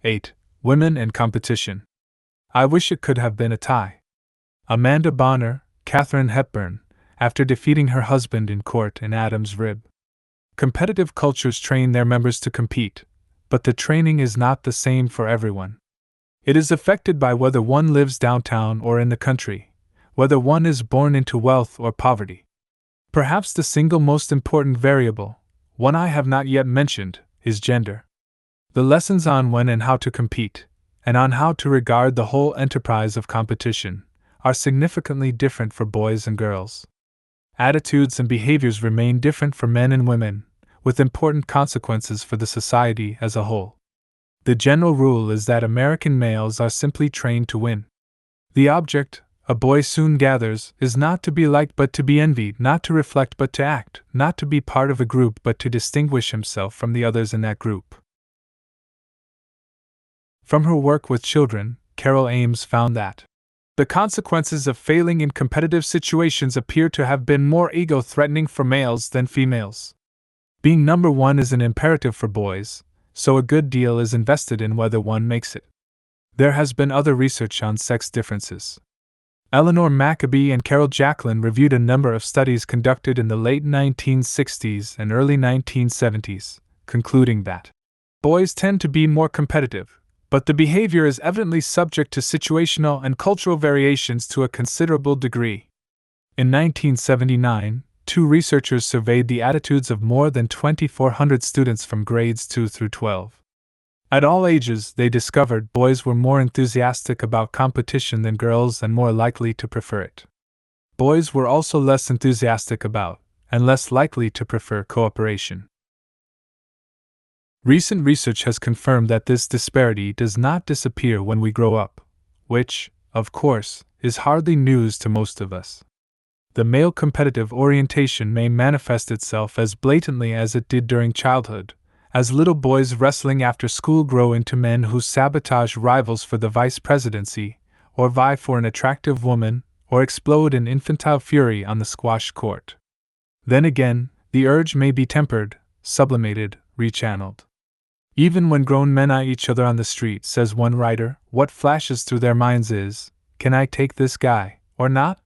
8. Women and competition. I wish it could have been a tie. Amanda Bonner, Katharine Hepburn, after defeating her husband in court in Adam's Rib. Competitive cultures train their members to compete, but the training is not the same for everyone. It is affected by whether one lives downtown or in the country, whether one is born into wealth or poverty. Perhaps the single most important variable, one I have not yet mentioned, is gender. The lessons on when and how to compete, and on how to regard the whole enterprise of competition, are significantly different for boys and girls. Attitudes and behaviors remain different for men and women, with important consequences for the society as a whole. The general rule is that American males are simply trained to win. The object, a boy soon gathers, is not to be liked but to be envied, not to reflect but to act, not to be part of a group but to distinguish himself from the others in that group. From her work with children, Carol Ames found that the consequences of failing in competitive situations appear to have been more ego-threatening for males than females. Being number one is an imperative for boys, so a good deal is invested in whether one makes it. There has been other research on sex differences. Eleanor Maccabee and Carol Jacklin reviewed a number of studies conducted in the late 1960s and early 1970s, concluding that boys tend to be more competitive, but the behavior is evidently subject to situational and cultural variations to a considerable degree. In 1979, two researchers surveyed the attitudes of more than 2,400 students from grades 2 through 12. At all ages, they discovered boys were more enthusiastic about competition than girls and more likely to prefer it. Boys were also less enthusiastic about, and less likely to prefer, cooperation. Recent research has confirmed that this disparity does not disappear when we grow up, which, of course, is hardly news to most of us. The male competitive orientation may manifest itself as blatantly as it did during childhood, as little boys wrestling after school grow into men who sabotage rivals for the vice presidency, or vie for an attractive woman, or explode in infantile fury on the squash court. Then again, the urge may be tempered, sublimated, rechanneled. Even when grown men eye each other on the street, says one writer, what flashes through their minds is, can I take this guy, or not?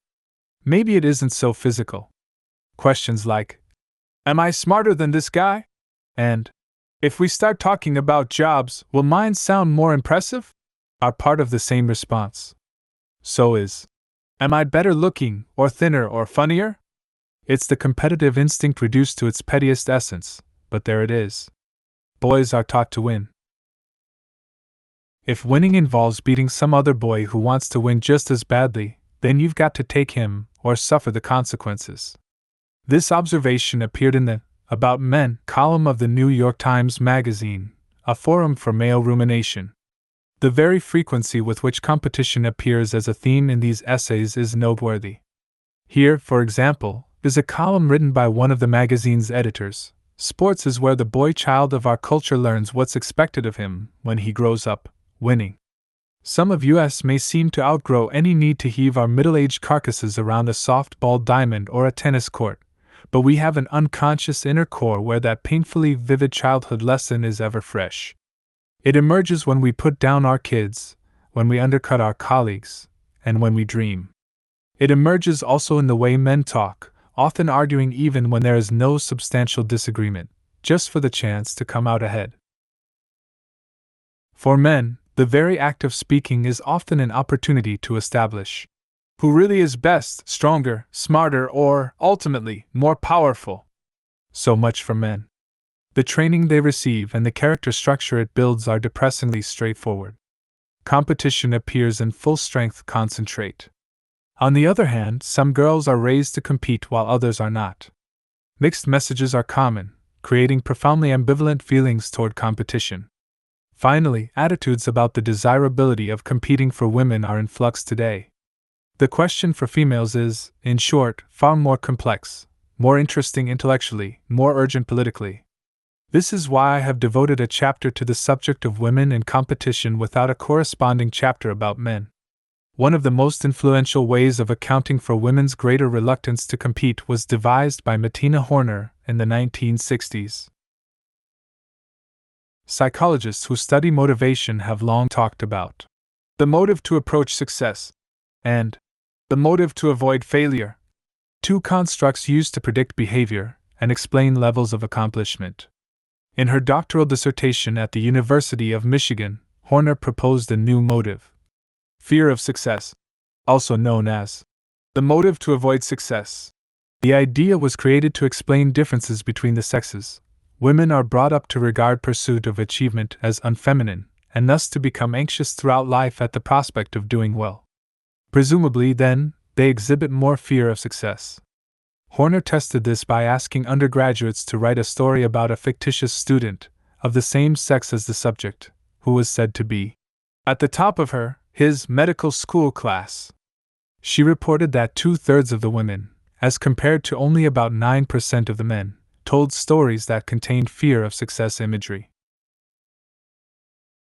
Maybe it isn't so physical. Questions like, am I smarter than this guy? And, if we start talking about jobs, will mine sound more impressive? Are part of the same response. So is, am I better looking, or thinner, or funnier? It's the competitive instinct reduced to its pettiest essence, but there it is. Boys are taught to win. If winning involves beating some other boy who wants to win just as badly, then you've got to take him, or suffer the consequences. This observation appeared in the About Men column of the New York Times Magazine, a forum for male rumination. The very frequency with which competition appears as a theme in these essays is noteworthy. Here, for example, is a column written by one of the magazine's editors. Sports is where the boy child of our culture learns what's expected of him when he grows up, winning. Some of us may seem to outgrow any need to heave our middle-aged carcasses around a softball diamond or a tennis court, but we have an unconscious inner core where that painfully vivid childhood lesson is ever fresh. It emerges when we put down our kids, when we undercut our colleagues, and when we dream. It emerges also in the way men talk, often arguing even when there is no substantial disagreement, just for the chance to come out ahead. For men, the very act of speaking is often an opportunity to establish who really is best, stronger, smarter, or, ultimately, more powerful. So much for men. The training they receive and the character structure it builds are depressingly straightforward. Competition appears in full strength concentrate. On the other hand, some girls are raised to compete while others are not. Mixed messages are common, creating profoundly ambivalent feelings toward competition. Finally, attitudes about the desirability of competing for women are in flux today. The question for females is, in short, far more complex, more interesting intellectually, more urgent politically. This is why I have devoted a chapter to the subject of women and competition without a corresponding chapter about men. One of the most influential ways of accounting for women's greater reluctance to compete was devised by Martina Horner in the 1960s. Psychologists who study motivation have long talked about the motive to approach success and the motive to avoid failure, two constructs used to predict behavior and explain levels of accomplishment. In her doctoral dissertation at the University of Michigan, Horner proposed a new motive: fear of success, also known as the motive to avoid success. The idea was created to explain differences between the sexes. Women are brought up to regard pursuit of achievement as unfeminine, and thus to become anxious throughout life at the prospect of doing well. Presumably, then, they exhibit more fear of success. Horner tested this by asking undergraduates to write a story about a fictitious student, of the same sex as the subject, who was said to be at the top of his medical school class. She reported that 2/3 of the women, as compared to only about 9% of the men, told stories that contained fear of success imagery.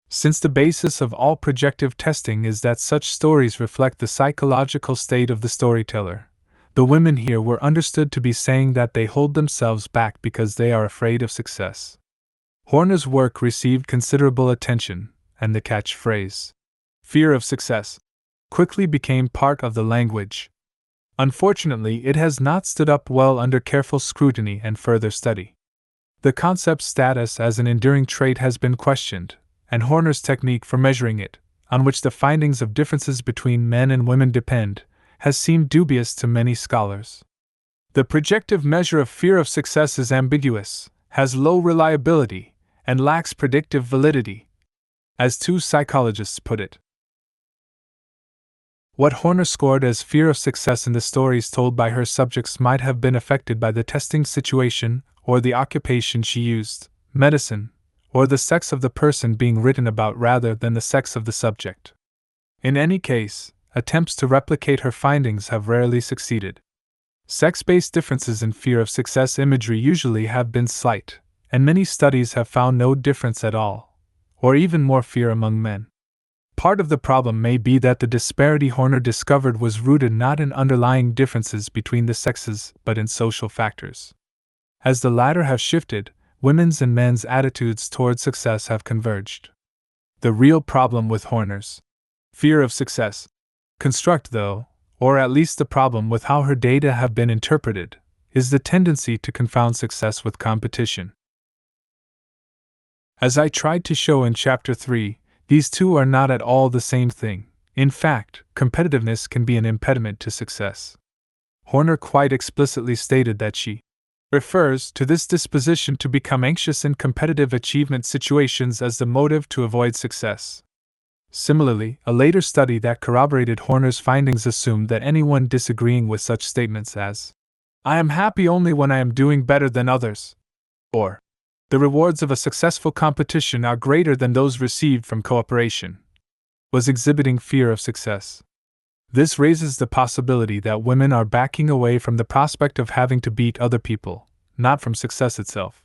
Since the basis of all projective testing is that such stories reflect the psychological state of the storyteller, the women here were understood to be saying that they hold themselves back because they are afraid of success. Horner's work received considerable attention, and the catchphrase, fear of success, quickly became part of the language. Unfortunately, it has not stood up well under careful scrutiny and further study. The concept's status as an enduring trait has been questioned, and Horner's technique for measuring it, on which the findings of differences between men and women depend, has seemed dubious to many scholars. The projective measure of fear of success is ambiguous, has low reliability, and lacks predictive validity, as two psychologists put it. What Horner scored as fear of success in the stories told by her subjects might have been affected by the testing situation, or the occupation she used, medicine, or the sex of the person being written about rather than the sex of the subject. In any case, attempts to replicate her findings have rarely succeeded. Sex-based differences in fear of success imagery usually have been slight, and many studies have found no difference at all, or even more fear among men. Part of the problem may be that the disparity Horner discovered was rooted not in underlying differences between the sexes but in social factors. As the latter have shifted, women's and men's attitudes toward success have converged. The real problem with Horner's fear of success construct, though, or at least the problem with how her data have been interpreted, is the tendency to confound success with competition. As I tried to show in Chapter 3, these two are not at all the same thing. In fact, competitiveness can be an impediment to success. Horner quite explicitly stated that she refers to this disposition to become anxious in competitive achievement situations as the motive to avoid success. Similarly, a later study that corroborated Horner's findings assumed that anyone disagreeing with such statements as, "I am happy only when I am doing better than others," or "the rewards of a successful competition are greater than those received from cooperation," was exhibiting fear of success. This raises the possibility that women are backing away from the prospect of having to beat other people, not from success itself.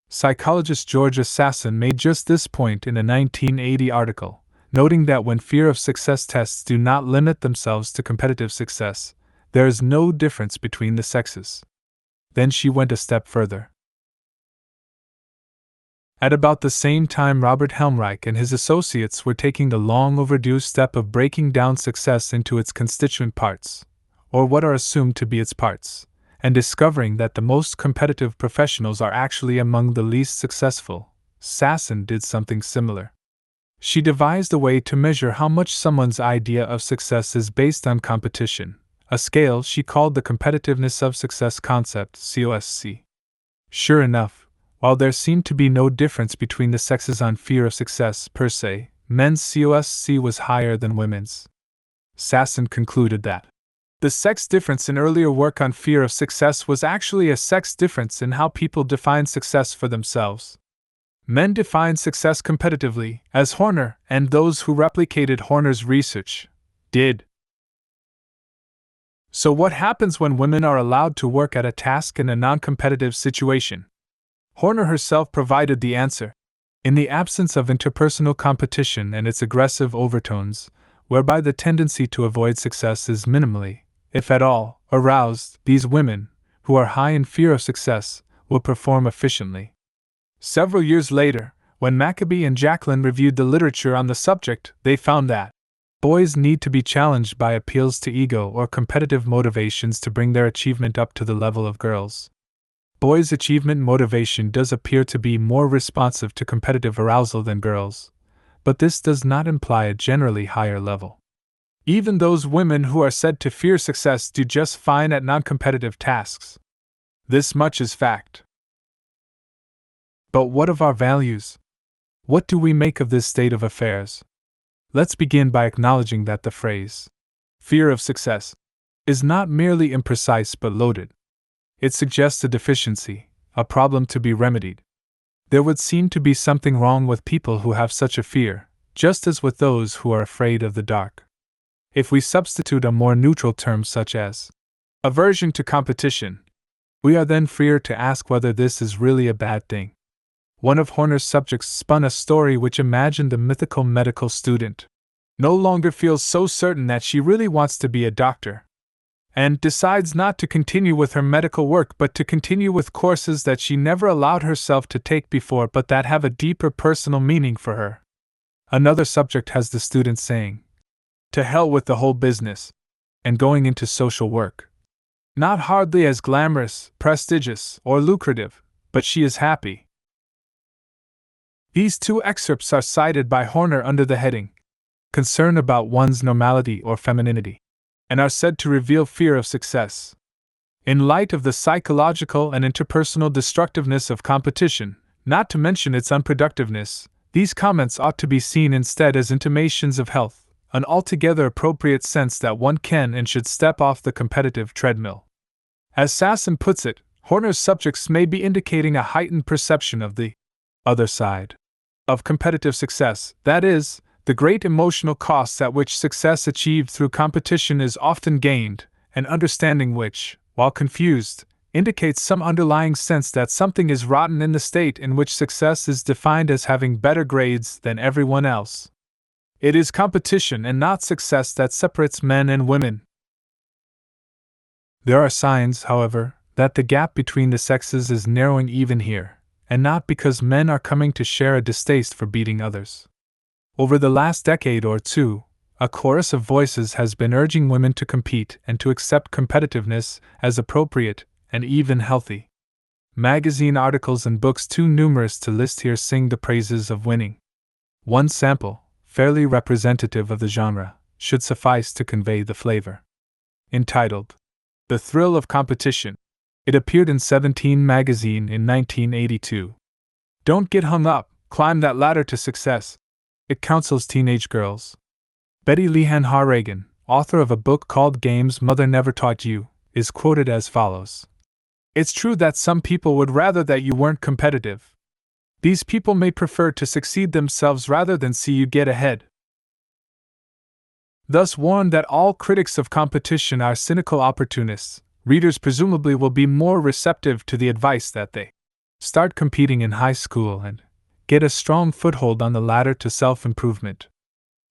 Psychologist George Assassin made just this point in a 1980 article, noting that when fear of success tests do not limit themselves to competitive success, there is no difference between the sexes. Then she went a step further. At about the same time, Robert Helmreich and his associates were taking the long overdue step of breaking down success into its constituent parts, or what are assumed to be its parts, and discovering that the most competitive professionals are actually among the least successful. Sasson did something similar. She devised a way to measure how much someone's idea of success is based on competition, a scale she called the Competitiveness of Success Concept, COSC. Sure enough, while there seemed to be no difference between the sexes on fear of success per se, men's COSC was higher than women's. Sasson concluded that the sex difference in earlier work on fear of success was actually a sex difference in how people define success for themselves. Men defined success competitively, as Horner and those who replicated Horner's research did. So what happens when women are allowed to work at a task in a non-competitive situation? Horner herself provided the answer. In the absence of interpersonal competition and its aggressive overtones, whereby the tendency to avoid success is minimally, if at all, aroused, these women, who are high in fear of success, will perform efficiently. Several years later, When Maccabee and Jacqueline reviewed the literature on the subject, they found that boys need to be challenged by appeals to ego or competitive motivations to bring their achievement up to the level of girls. Boys' achievement motivation does appear to be more responsive to competitive arousal than girls, but this does not imply a generally higher level. Even those women who are said to fear success do just fine at non-competitive tasks. This much is fact. But what of our values? What do we make of this state of affairs? Let's begin by acknowledging that the phrase, fear of success, is not merely imprecise but loaded. It suggests a deficiency, a problem to be remedied. There would seem to be something wrong with people who have such a fear, just as with those who are afraid of the dark. If we substitute a more neutral term such as aversion to competition, we are then freer to ask whether this is really a bad thing. One of Horner's subjects spun a story which imagined a mythical medical student no longer feels so certain that she really wants to be a doctor, and decides not to continue with her medical work but to continue with courses that she never allowed herself to take before but that have a deeper personal meaning for her. Another subject has the student saying, "To hell with the whole business," and going into social work. Not hardly as glamorous, prestigious, or lucrative, but she is happy. These two excerpts are cited by Horner under the heading, Concern about one's normality or femininity, and are said to reveal fear of success. In light of the psychological and interpersonal destructiveness of competition, not to mention its unproductiveness, these comments ought to be seen instead as intimations of health, an altogether appropriate sense that one can and should step off the competitive treadmill. As Sasson puts it, Horner's subjects may be indicating a heightened perception of the other side of competitive success, that is, the great emotional costs at which success achieved through competition is often gained, an understanding which, while confused, indicates some underlying sense that something is rotten in the state in which success is defined as having better grades than everyone else. It is competition and not success that separates men and women. There are signs, however, that the gap between the sexes is narrowing even here, and not because men are coming to share a distaste for beating others. Over the last decade or two, a chorus of voices has been urging women to compete and to accept competitiveness as appropriate and even healthy. Magazine articles and books too numerous to list here sing the praises of winning. One sample, fairly representative of the genre, should suffice to convey the flavor. Entitled, The Thrill of Competition, it appeared in 17 magazine in 1982. Don't get hung up, climb that ladder to success, it counsels teenage girls. Betty Lehan Harragan, author of a book called Games Mother Never Taught You, is quoted as follows. It's true that some people would rather that you weren't competitive. These people may prefer to succeed themselves rather than see you get ahead. Thus warned that all critics of competition are cynical opportunists, readers presumably will be more receptive to the advice that they start competing in high school and get a strong foothold on the ladder to self-improvement.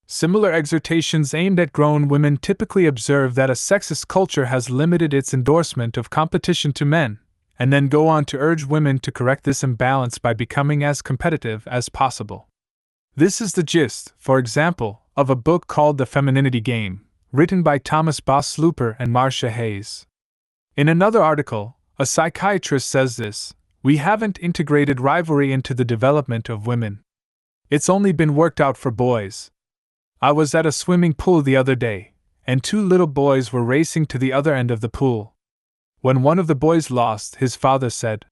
Similar exhortations aimed at grown women typically observe that a sexist culture has limited its endorsement of competition to men, and then go on to urge women to correct this imbalance by becoming as competitive as possible. This is the gist, for example, of a book called The Femininity Game, written by Thomas Boss-Looper and Marcia Hayes. In another article, a psychiatrist says this, "We haven't integrated rivalry into the development of women. It's only been worked out for boys. I was at a swimming pool the other day, and two little boys were racing to the other end of the pool. When one of the boys lost, his father said,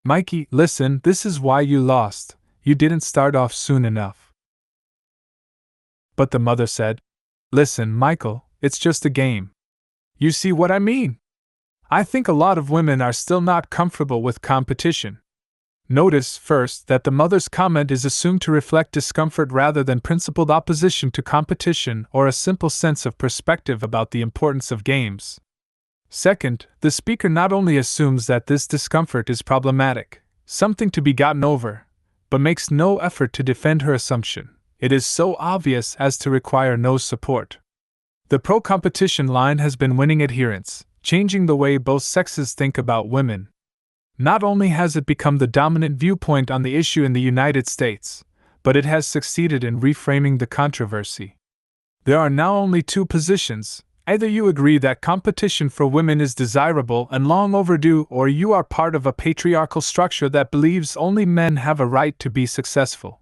'Mikey, listen, this is why you lost. You didn't start off soon enough.' But the mother said, 'Listen, Michael, it's just a game. You see what I mean?' I think a lot of women are still not comfortable with competition. Notice, first, that the mother's comment is assumed to reflect discomfort rather than principled opposition to competition or a simple sense of perspective about the importance of games. Second, the speaker not only assumes that this discomfort is problematic, something to be gotten over, but makes no effort to defend her assumption. It is so obvious as to require no support. The pro-competition line has been winning adherents, changing the way both sexes think about women. Not only has it become the dominant viewpoint on the issue in the United States, but it has succeeded in reframing the controversy. There are now only two positions: either you agree that competition for women is desirable and long overdue, or you are part of a patriarchal structure that believes only men have a right to be successful.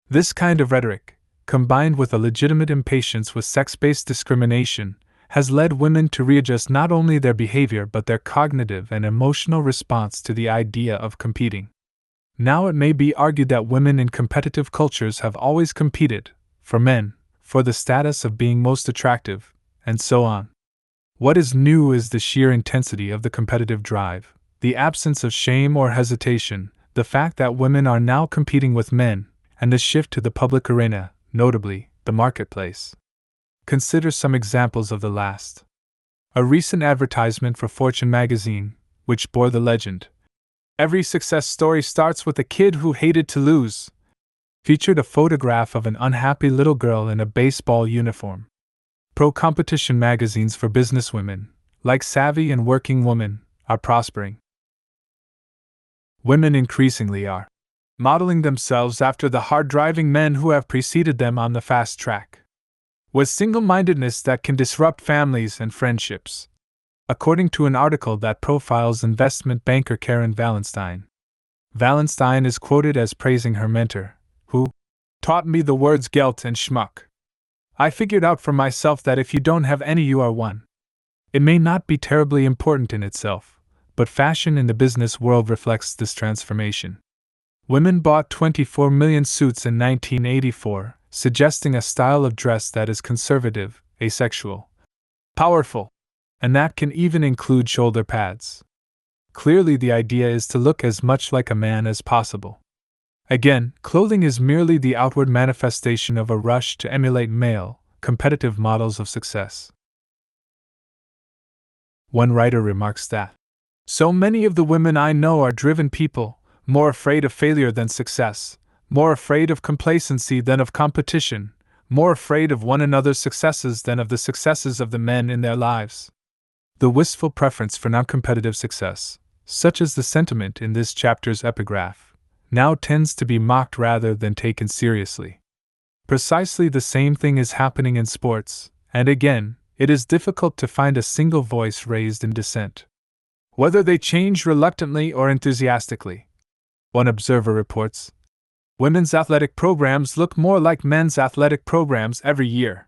This kind of rhetoric, combined with a legitimate impatience with sex-based discrimination, has led women to readjust not only their behavior but their cognitive and emotional response to the idea of competing. Now it may be argued that women in competitive cultures have always competed, for men, for the status of being most attractive, and so on. What is new is the sheer intensity of the competitive drive, the absence of shame or hesitation, the fact that women are now competing with men, and the shift to the public arena, notably, the marketplace. Consider some examples of the last. A recent advertisement for Fortune magazine, which bore the legend, "Every success story starts with a kid who hated to lose," featured a photograph of an unhappy little girl in a baseball uniform. Pro-competition magazines for businesswomen, like Savvy and Working Woman, are prospering. Women increasingly are modeling themselves after the hard-driving men who have preceded them on the fast track, with single-mindedness that can disrupt families and friendships. According to an article that profiles investment banker Karen Wallenstein, Wallenstein is quoted as praising her mentor, who taught me the words Geld and Schmuck. I figured out for myself that if you don't have any, you are one. It may not be terribly important in itself, but fashion in the business world reflects this transformation. Women bought 24 million suits in 1984, suggesting a style of dress that is conservative, asexual, powerful, and that can even include shoulder pads. Clearly, the idea is to look as much like a man as possible. Again, clothing is merely the outward manifestation of a rush to emulate male, competitive models of success. One writer remarks that, "So many of the women I know are driven people, more afraid of failure than success, more afraid of complacency than of competition, more afraid of one another's successes than of the successes of the men in their lives." The wistful preference for non-competitive success, such as the sentiment in this chapter's epigraph, now tends to be mocked rather than taken seriously. Precisely the same thing is happening in sports, and again, it is difficult to find a single voice raised in dissent. Whether they change reluctantly or enthusiastically. One observer reports, "Women's athletic programs look more like men's athletic programs every year.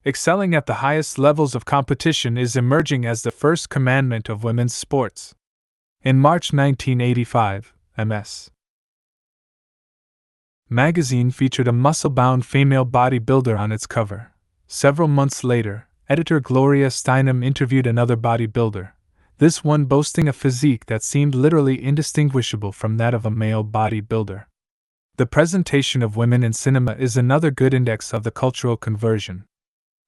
Excelling at the highest levels of competition is emerging as the first commandment of women's sports." In March 1985, MS magazine featured a muscle-bound female bodybuilder on its cover. Several months later, editor Gloria Steinem interviewed another bodybuilder, this one boasting a physique that seemed literally indistinguishable from that of a male bodybuilder. The presentation of women in cinema is another good index of the cultural conversion.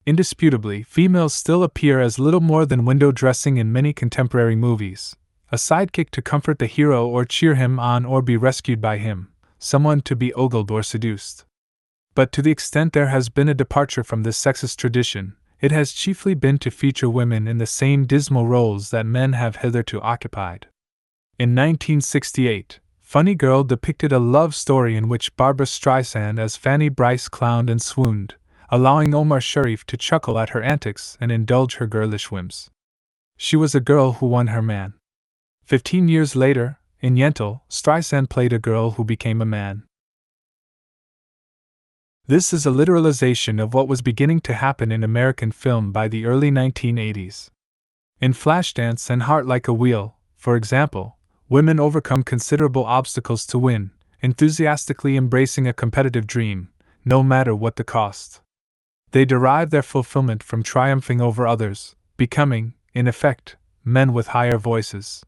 Indisputably, females still appear as little more than window dressing in many contemporary movies, a sidekick to comfort the hero or cheer him on or be rescued by him, someone to be ogled or seduced. But to the extent there has been a departure from this sexist tradition, it has chiefly been to feature women in the same dismal roles that men have hitherto occupied. In 1968, Funny Girl depicted a love story in which Barbra Streisand as Fanny Brice clowned and swooned, allowing Omar Sharif to chuckle at her antics and indulge her girlish whims. She was a girl who won her man. 15 years later, in Yentl, Streisand played a girl who became a man. This is a literalization of what was beginning to happen in American film by the early 1980s. In Flashdance and Heart Like a Wheel, for example, women overcome considerable obstacles to win, enthusiastically embracing a competitive dream, no matter what the cost. They derive their fulfillment from triumphing over others, becoming, in effect, men with higher voices.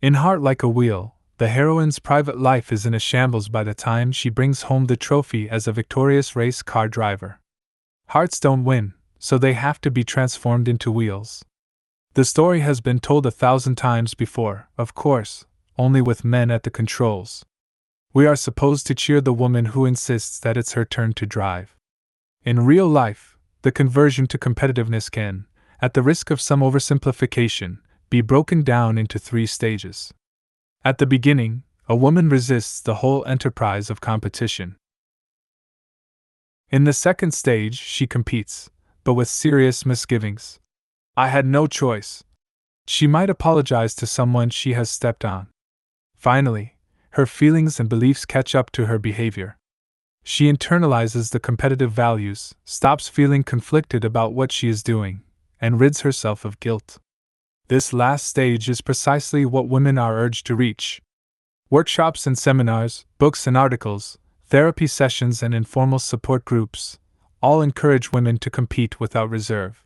In Heart Like a Wheel, the heroine's private life is in a shambles by the time she brings home the trophy as a victorious race car driver. Hearts don't win, so they have to be transformed into wheels. The story has been told 1,000 times before, of course, only with men at the controls. We are supposed to cheer the woman who insists that it's her turn to drive. In real life, the conversion to competitiveness can, at the risk of some oversimplification, be broken down into 3 stages. At the beginning, a woman resists the whole enterprise of competition. In the second stage, she competes, but with serious misgivings. I had no choice. She might apologize to someone she has stepped on. Finally, her feelings and beliefs catch up to her behavior. She internalizes the competitive values, stops feeling conflicted about what she is doing, and rids herself of guilt. This last stage is precisely what women are urged to reach. Workshops and seminars, books and articles, therapy sessions and informal support groups all encourage women to compete without reserve.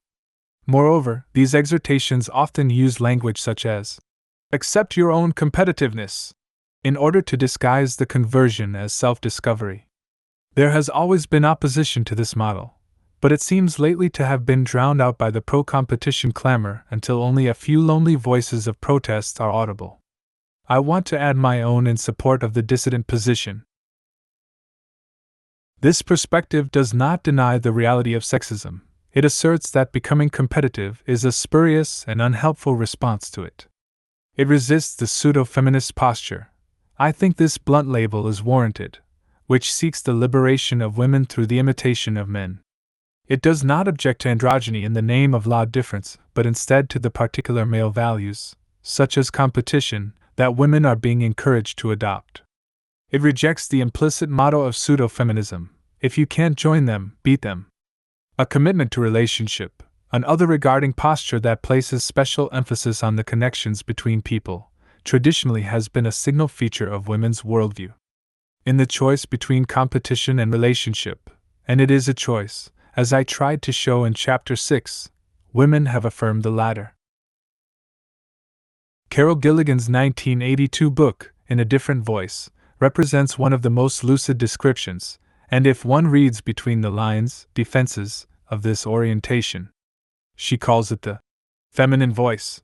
Moreover, these exhortations often use language such as, "Accept your own competitiveness," in order to disguise the conversion as self-discovery. There has always been opposition to this model, but it seems lately to have been drowned out by the pro-competition clamor until only a few lonely voices of protest are audible. I want to add my own in support of the dissident position. This perspective does not deny the reality of sexism. It asserts that becoming competitive is a spurious and unhelpful response to it. It resists the pseudo-feminist posture. I think this blunt label is warranted, which seeks the liberation of women through the imitation of men. It does not object to androgyny in the name of law difference, but instead to the particular male values, such as competition, that women are being encouraged to adopt. It rejects the implicit motto of pseudo-feminism: if you can't join them, beat them. A commitment to relationship, an other-regarding posture that places special emphasis on the connections between people, traditionally has been a signal feature of women's worldview. In the choice between competition and relationship, and it is a choice, as I tried to show in Chapter 6, women have affirmed the latter. Carol Gilligan's 1982 book, In a Different Voice, represents one of the most lucid descriptions, and if one reads between the lines, defenses, of this orientation. She calls it the feminine voice,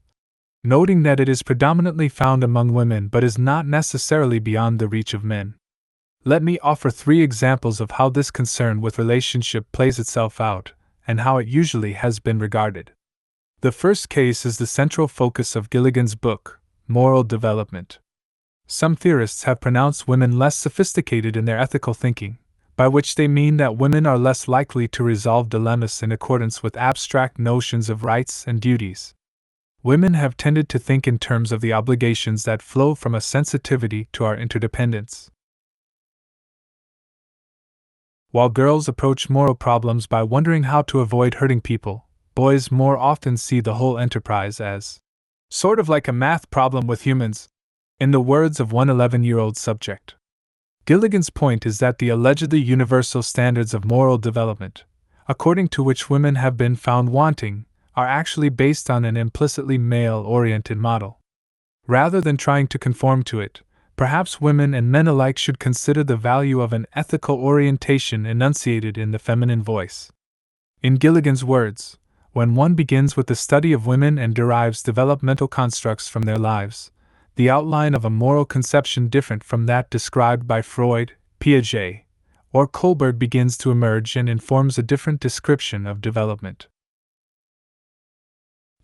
noting that it is predominantly found among women but is not necessarily beyond the reach of men. Let me offer 3 examples of how this concern with relationship plays itself out, and how it usually has been regarded. The first case is the central focus of Gilligan's book, Moral Development. Some theorists have pronounced women less sophisticated in their ethical thinking, by which they mean that women are less likely to resolve dilemmas in accordance with abstract notions of rights and duties. Women have tended to think in terms of the obligations that flow from a sensitivity to our interdependence. While girls approach moral problems by wondering how to avoid hurting people, boys more often see the whole enterprise as sort of like a math problem with humans, in the words of one 11-year-old subject. Gilligan's point is that the allegedly universal standards of moral development, according to which women have been found wanting, are actually based on an implicitly male-oriented model. Rather than trying to conform to it, perhaps women and men alike should consider the value of an ethical orientation enunciated in the feminine voice. In Gilligan's words, when one begins with the study of women and derives developmental constructs from their lives, the outline of a moral conception different from that described by Freud, Piaget, or Kohlberg begins to emerge and informs a different description of development.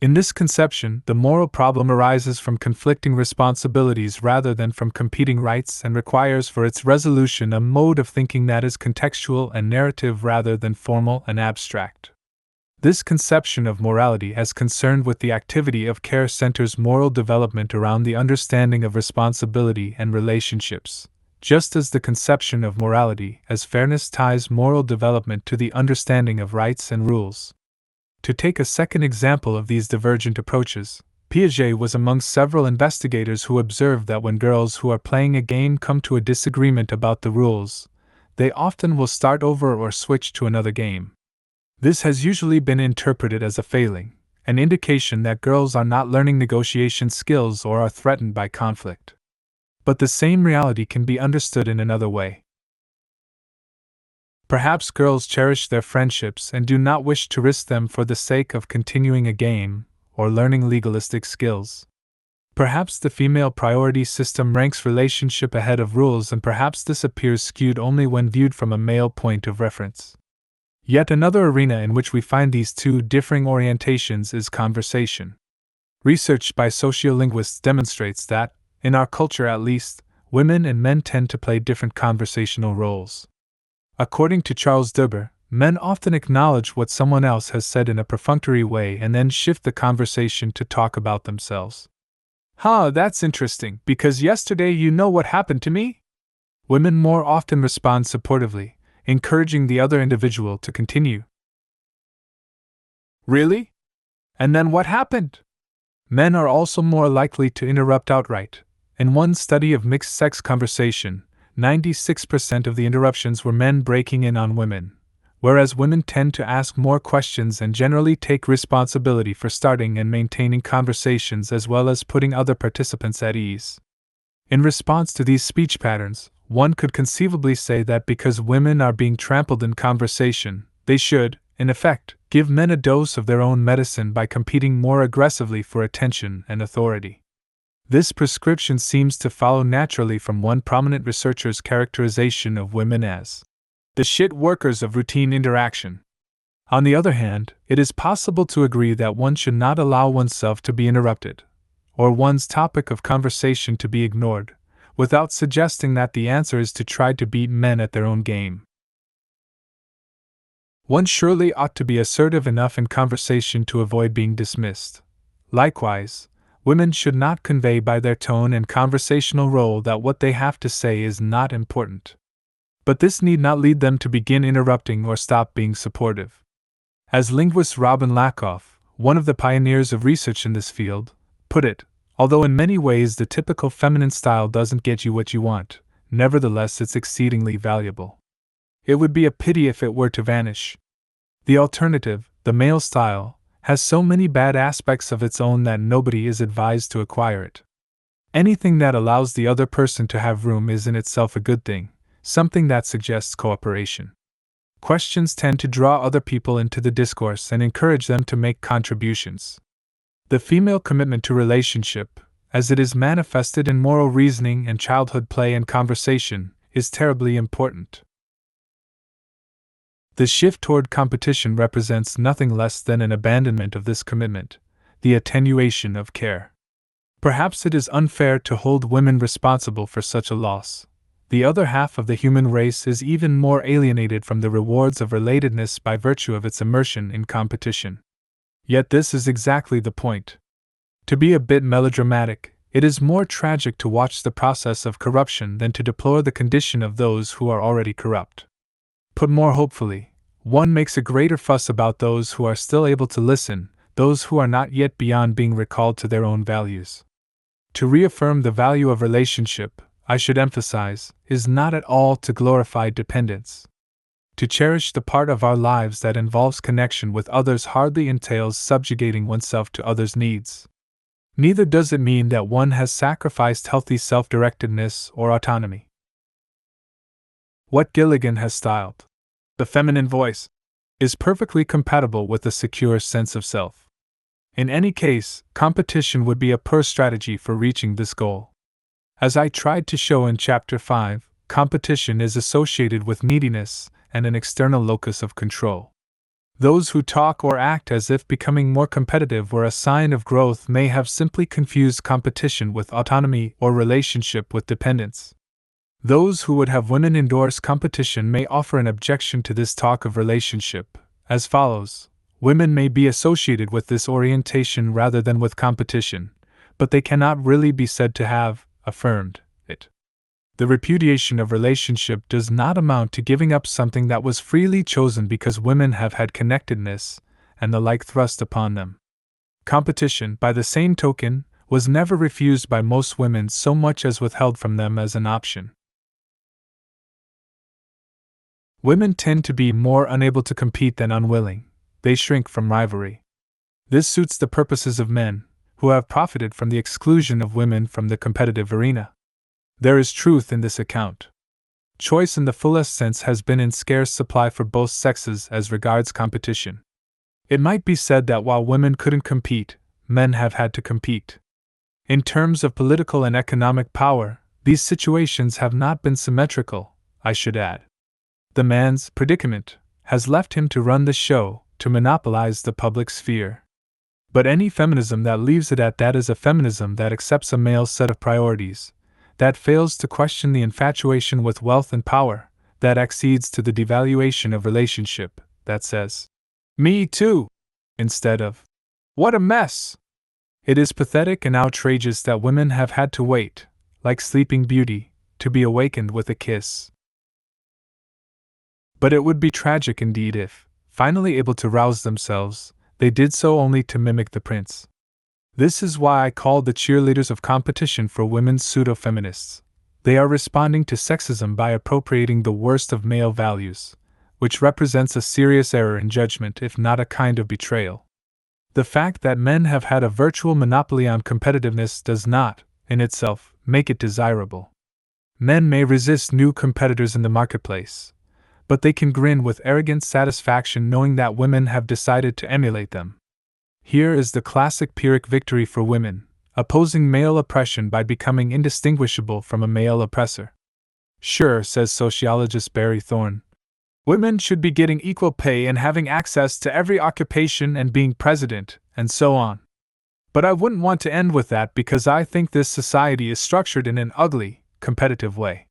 In this conception, the moral problem arises from conflicting responsibilities rather than from competing rights and requires for its resolution a mode of thinking that is contextual and narrative rather than formal and abstract. This conception of morality as concerned with the activity of care centers moral development around the understanding of responsibility and relationships, just as the conception of morality as fairness ties moral development to the understanding of rights and rules. To take a second example of these divergent approaches, Piaget was among several investigators who observed that when girls who are playing a game come to a disagreement about the rules, they often will start over or switch to another game. This has usually been interpreted as a failing, an indication that girls are not learning negotiation skills or are threatened by conflict. But the same reality can be understood in another way. Perhaps girls cherish their friendships and do not wish to risk them for the sake of continuing a game or learning legalistic skills. Perhaps the female priority system ranks relationship ahead of rules, and perhaps this appears skewed only when viewed from a male point of reference. Yet another arena in which we find these two differing orientations is conversation. Research by sociolinguists demonstrates that, in our culture at least, women and men tend to play different conversational roles. According to Charles Duber, men often acknowledge what someone else has said in a perfunctory way and then shift the conversation to talk about themselves. That's interesting, because yesterday you know what happened to me? Women more often respond supportively, encouraging the other individual to continue. Really? And then what happened? Men are also more likely to interrupt outright. In one study of mixed sex conversation, 96% of the interruptions were men breaking in on women, whereas women tend to ask more questions and generally take responsibility for starting and maintaining conversations as well as putting other participants at ease. In response to these speech patterns, one could conceivably say that because women are being trampled in conversation, they should, in effect, give men a dose of their own medicine by competing more aggressively for attention and authority. This prescription seems to follow naturally from one prominent researcher's characterization of women as the shit workers of routine interaction. On the other hand, it is possible to agree that one should not allow oneself to be interrupted, or one's topic of conversation to be ignored, without suggesting that the answer is to try to beat men at their own game. One surely ought to be assertive enough in conversation to avoid being dismissed. Likewise, women should not convey by their tone and conversational role that what they have to say is not important. But this need not lead them to begin interrupting or stop being supportive. As linguist Robin Lakoff, one of the pioneers of research in this field, put it, although in many ways the typical feminine style doesn't get you what you want, nevertheless it's exceedingly valuable. It would be a pity if it were to vanish. The alternative, the male style, has so many bad aspects of its own that nobody is advised to acquire it. Anything that allows the other person to have room is in itself a good thing, something that suggests cooperation. Questions tend to draw other people into the discourse and encourage them to make contributions. The female commitment to relationship, as it is manifested in moral reasoning and childhood play and conversation, is terribly important. The shift toward competition represents nothing less than an abandonment of this commitment, the attenuation of care. Perhaps it is unfair to hold women responsible for such a loss. The other half of the human race is even more alienated from the rewards of relatedness by virtue of its immersion in competition. Yet this is exactly the point. To be a bit melodramatic, it is more tragic to watch the process of corruption than to deplore the condition of those who are already corrupt. Put more hopefully, one makes a greater fuss about those who are still able to listen, those who are not yet beyond being recalled to their own values. To reaffirm the value of relationship, I should emphasize, is not at all to glorify dependence. To cherish the part of our lives that involves connection with others hardly entails subjugating oneself to others' needs. Neither does it mean that one has sacrificed healthy self-directedness or autonomy. What Gilligan has styled the feminine voice is perfectly compatible with a secure sense of self. In any case, competition would be a poor strategy for reaching this goal. As I tried to show in Chapter 5, competition is associated with neediness and an external locus of control. Those who talk or act as if becoming more competitive were a sign of growth may have simply confused competition with autonomy or relationship with dependence. Those who would have women endorse competition may offer an objection to this talk of relationship, as follows: women may be associated with this orientation rather than with competition, but they cannot really be said to have affirmed it. The repudiation of relationship does not amount to giving up something that was freely chosen because women have had connectedness and the like thrust upon them. Competition, by the same token, was never refused by most women so much as withheld from them as an option. Women tend to be more unable to compete than unwilling. They shrink from rivalry. This suits the purposes of men, who have profited from the exclusion of women from the competitive arena. There is truth in this account. Choice in the fullest sense has been in scarce supply for both sexes as regards competition. It might be said that while women couldn't compete, men have had to compete. In terms of political and economic power, these situations have not been symmetrical, I should add. The man's predicament has left him to run the show, to monopolize the public sphere. But any feminism that leaves it at that is a feminism that accepts a male's set of priorities, that fails to question the infatuation with wealth and power, that accedes to the devaluation of relationship, that says, "Me too," instead of, "What a mess." It is pathetic and outrageous that women have had to wait, like Sleeping Beauty, to be awakened with a kiss. But it would be tragic indeed if, finally able to rouse themselves, they did so only to mimic the prince. This is why I call the cheerleaders of competition for women's pseudo-feminists. They are responding to sexism by appropriating the worst of male values, which represents a serious error in judgment if not a kind of betrayal. The fact that men have had a virtual monopoly on competitiveness does not, in itself, make it desirable. Men may resist new competitors in the marketplace, but they can grin with arrogant satisfaction knowing that women have decided to emulate them. Here is the classic Pyrrhic victory for women, opposing male oppression by becoming indistinguishable from a male oppressor. Sure, says sociologist Barry Thorne, women should be getting equal pay and having access to every occupation and being president, and so on. But I wouldn't want to end with that because I think this society is structured in an ugly, competitive way.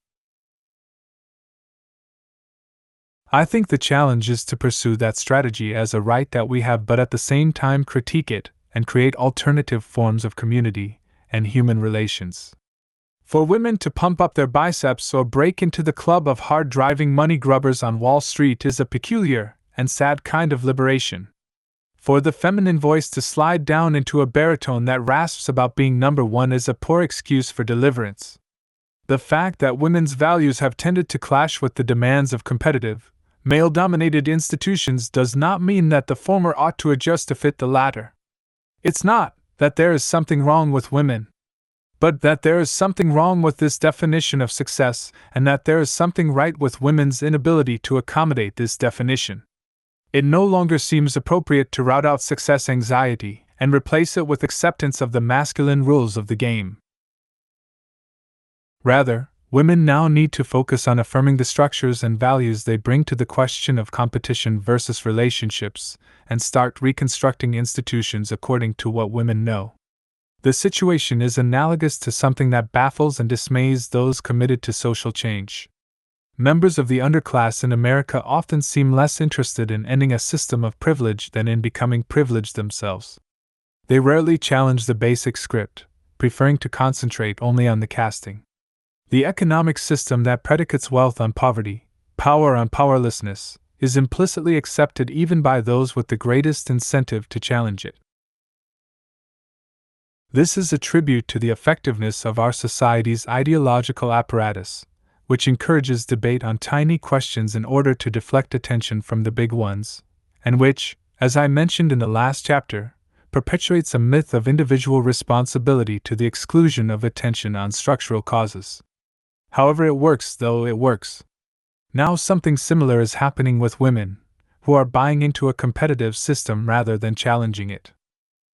I think the challenge is to pursue that strategy as a right that we have, but at the same time critique it and create alternative forms of community and human relations. For women to pump up their biceps or break into the club of hard-driving money grubbers on Wall Street is a peculiar and sad kind of liberation. For the feminine voice to slide down into a baritone that rasps about being number one is a poor excuse for deliverance. The fact that women's values have tended to clash with the demands of competitive, male-dominated institutions does not mean that the former ought to adjust to fit the latter. It's not that there is something wrong with women, but that there is something wrong with this definition of success, and that there is something right with women's inability to accommodate this definition. It no longer seems appropriate to rout out success anxiety and replace it with acceptance of the masculine rules of the game. Rather, women now need to focus on affirming the structures and values they bring to the question of competition versus relationships, and start reconstructing institutions according to what women know. The situation is analogous to something that baffles and dismays those committed to social change. Members of the underclass in America often seem less interested in ending a system of privilege than in becoming privileged themselves. They rarely challenge the basic script, preferring to concentrate only on the casting. The economic system that predicates wealth on poverty, power on powerlessness, is implicitly accepted even by those with the greatest incentive to challenge it. This is a tribute to the effectiveness of our society's ideological apparatus, which encourages debate on tiny questions in order to deflect attention from the big ones, and which, as I mentioned in the last chapter, perpetuates a myth of individual responsibility to the exclusion of attention on structural causes. However it works, though it works. Now something similar is happening with women, who are buying into a competitive system rather than challenging it.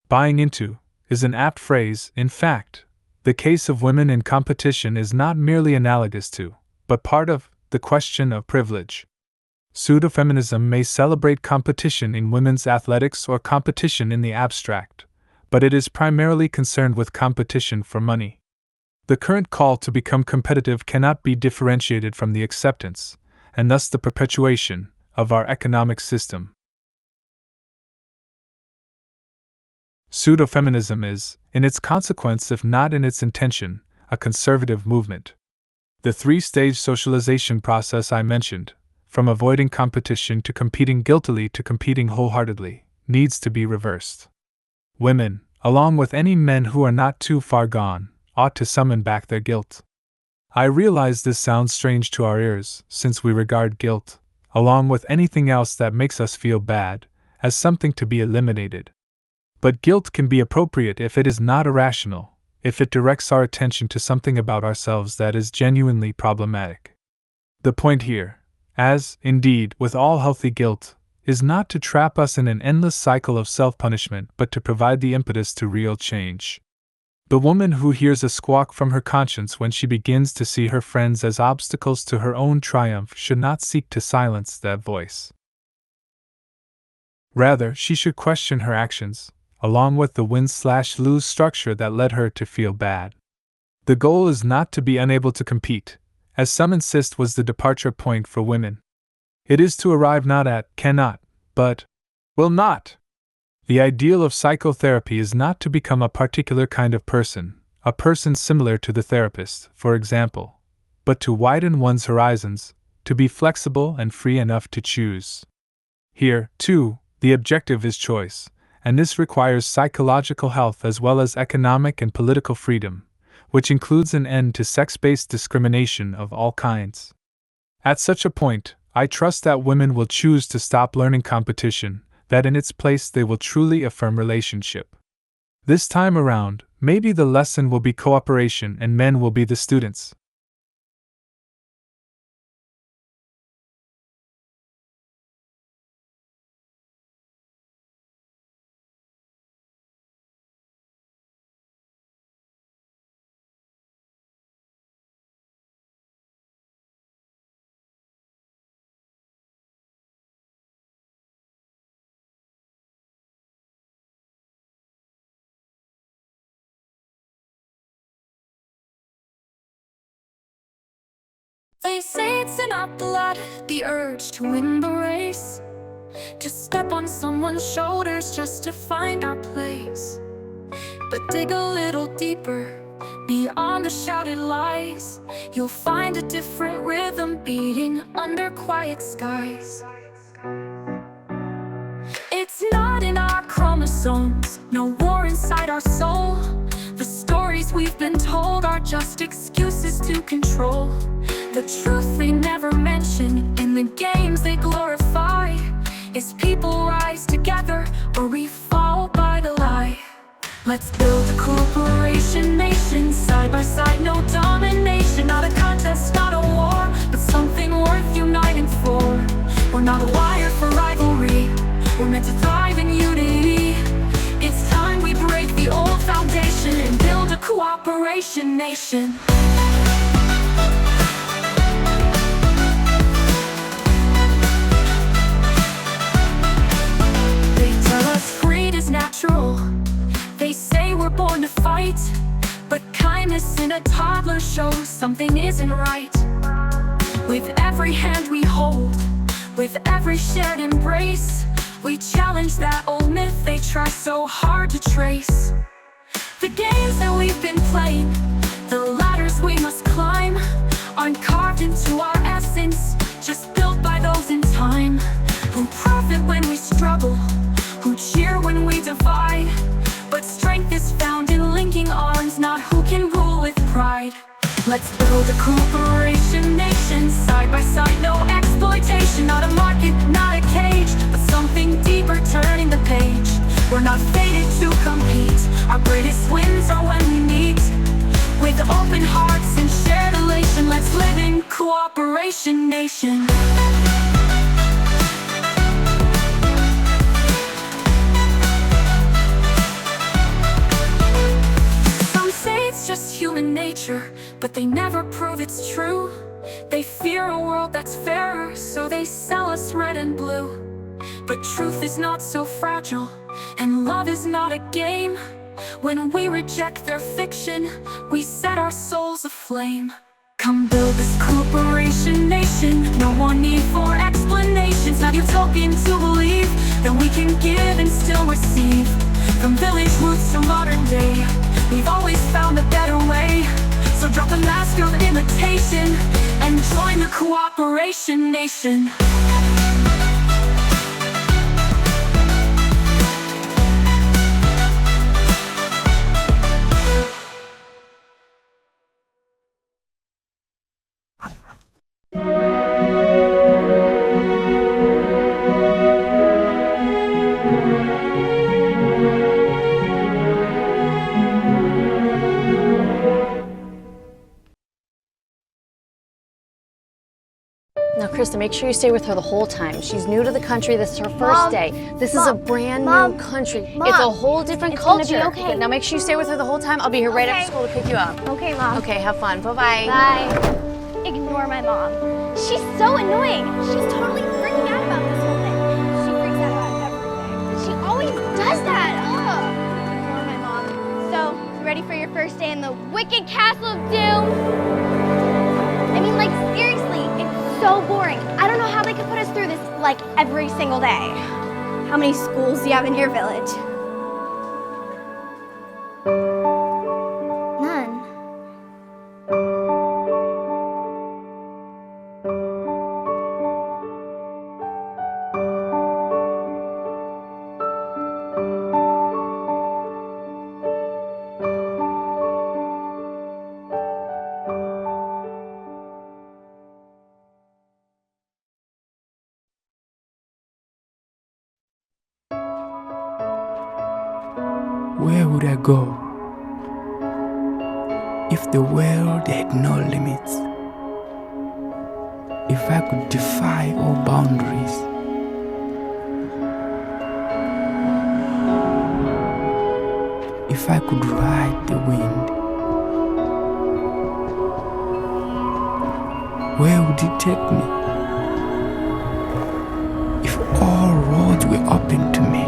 Buying into is an apt phrase. In fact, the case of women in competition is not merely analogous to, but part of, the question of privilege. Pseudo-feminism may celebrate competition in women's athletics or competition in the abstract, but it is primarily concerned with competition for money. The current call to become competitive cannot be differentiated from the acceptance, and thus the perpetuation, of our economic system. Pseudo-feminism is, in its consequence if not in its intention, a conservative movement. The three-stage socialization process I mentioned, from avoiding competition to competing guiltily to competing wholeheartedly, needs to be reversed. Women, along with any men who are not too far gone, ought to summon back their guilt. I realize this sounds strange to our ears, since we regard guilt, along with anything else that makes us feel bad, as something to be eliminated. But guilt can be appropriate if it is not irrational, if it directs our attention to something about ourselves that is genuinely problematic. The point here, as, indeed, with all healthy guilt, is not to trap us in an endless cycle of self-punishment but to provide the impetus to real change. The woman who hears a squawk from her conscience when she begins to see her friends as obstacles to her own triumph should not seek to silence that voice. Rather, she should question her actions, along with the win-slash-lose structure that led her to feel bad. The goal is not to be unable to compete, as some insist was the departure point for women. It is to arrive not at cannot, but will not. The ideal of psychotherapy is not to become a particular kind of person, a person similar to the therapist, for example, but to widen one's horizons, to be flexible and free enough to choose. Here, too, the objective is choice, and this requires psychological health as well as economic and political freedom, which includes an end to sex-based discrimination of all kinds. At such a point, I trust that women will choose to stop learning competition, that in its place they will truly affirm relationship. This time around, maybe the lesson will be cooperation and men will be the students. They say it's in our blood, the urge to win the race, to step on someone's shoulders just to find our place. But dig a little deeper, beyond the shouted lies, you'll find a different rhythm beating under quiet skies. It's not in our chromosomes, no war inside our soul. The stories we've been told are just excuses to control. The truth they never mention in the games they glorify is people rise together or we fall by the lie. Let's build a cooperation nation, side by side, no domination. Not a contest, not a war, but something worth uniting for. We're not wired for rivalry, we're meant to thrive in unity. It's time we break the old foundation and build a cooperation nation. Natural. They say we're born to fight, but kindness in a toddler shows something isn't right. With every hand we hold, with every shared embrace, we challenge that old myth they try so hard to trace. The games that we've been playing, the ladders we must climb, aren't carved into our essence, just built by those in time, who profit when we struggle, who cheer when we divide. But strength is found in linking arms, not who can rule with pride. Let's build a cooperation nation, side by side, no exploitation. Not a market, not a cage, but something deeper, turning the page. We're not fated to compete, our greatest wins are when we meet. With open hearts and shared elation, let's live in cooperation nation. Just human nature, but they never prove it's true. They fear a world that's fairer, so they sell us red and blue. But truth is not so fragile, and love is not a game. When we reject their fiction, we set our souls aflame. Come build this cooperation nation, no more need for explanations. Not utopian to believe that we can give and still receive. From village roots to modern day, we've always found a better way. So drop the mask of imitation and join the cooperation nation. Now, Krista, make sure you stay with her the whole time. She's new to the country. This is her first day. This is a brand new country. It's a whole different culture. Gonna be okay. Now, make sure you stay with her the whole time. I'll be here right after school to pick you up. Okay, Mom. Okay, have fun. Bye-bye. Bye. Ignore my mom. She's so annoying. She's totally freaking out about this whole thing. She freaks out about everything. She always does that. Ugh. ready for your first day in the wicked castle of doom? I mean, like, seriously, it's so boring. I don't know how they could put us through this, like, every single day. How many schools do you have in your village? None. Where would I go if the world had no limits? If I could defy all boundaries? If I could ride the wind? Where would it take me? If all roads were open to me,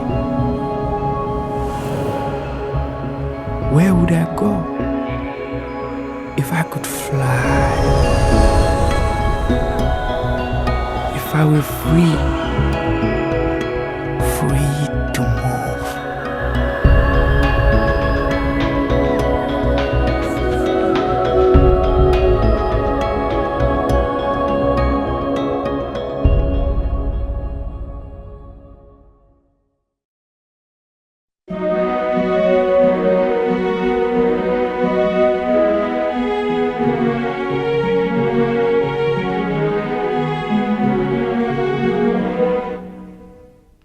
where would I go if I could fly? If I were free